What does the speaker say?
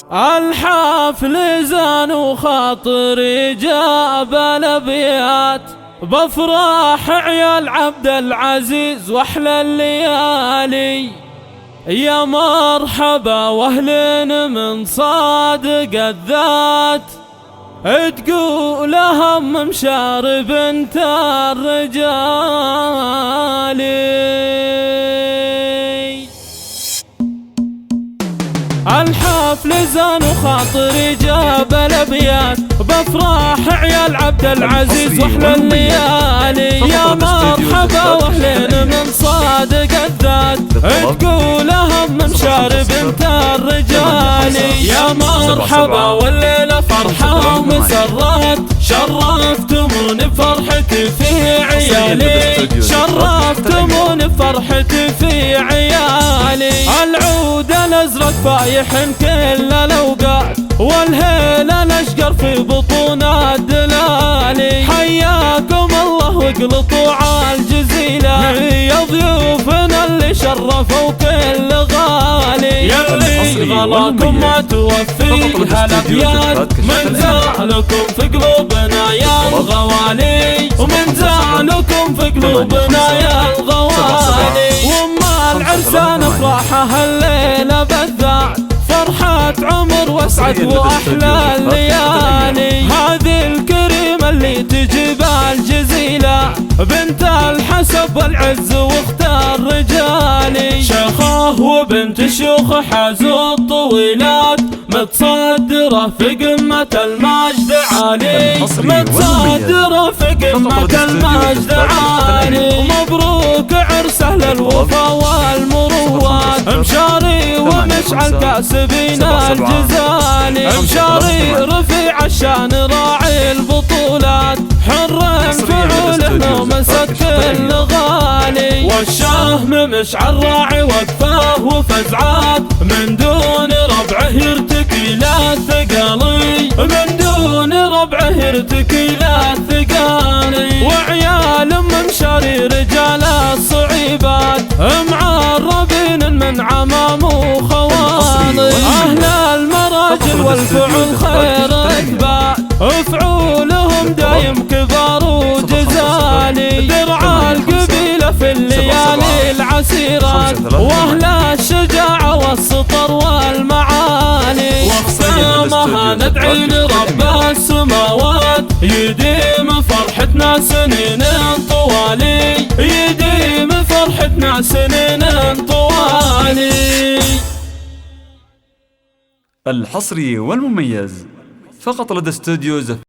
الحفل زان وخاطري جاب الابيات، بفرح عيال عبد العزيز واحلى الليالي. يا مرحبا واهلين من صادق الذات، تقول هم مشار بنت الرجال. الحفل زان وخاطري جاب الابيات، بفرح عيال عبد العزيز واحلى الليالي. يا مرحبا واهلين من صادق الذات، تقول هم مشار بنت الرجال. يا مرحبا والليله فرحه ومسرات، شرفتموني بفرحتي في عيالي، شرفتموني بفرحتي في عيالي. العود الازرق فايح كل الاوقات، والهيل الاشقر في بطون الدلالي. حياكم الله واقلطوا عالجزيله، يا ضيوفنا اللي شرفوا كل غالي. يلي غلاكم ما توفيها الابيات، من زعلكم في قلوبنا يا الغوالي، ومن زعلكم في قلوبنا يا الغوالي. وما العرسان افراحها الليله بالذات، فرحة عمر واسعد واحلى الليالي. هذه الكريمة اللي تجيب الجزيلة، بنت الحسب والعز واخت الرجال. شيخه وبنت شيوخ حازوا الطويلات، متصدرة في قمة المجد عالي، متصدرة في قمة المجد عالي. مبروك عرس اهل الوفا والمروات، مشاري ومشعل كاسبين الجزالي. مشاري رفيع الشان راعي البطولات، حرم فعوله ومسك كل غالي. والشهم مشعل راعي وقفاه وفزعات، من دون ربعه يرتكي لا الثقالي، من دون ربعه يرتكي لا الثقالي. وعيال مشاري رجال الصعيبات، معربين من عمام وخوالي. أهل المراجل والفعول خير إثبات، فعولهم دايم كبار وجزالي. درع القبيلة في الليالي العسيرات، وأهل الشجاعة والسطر والمعالي. واختامها ندعي لرب السماوات، يديم فرحتنا سنين طوالي، يديم فرحتنا سنين طوالي. الحصري والمميز فقط لدى استوديو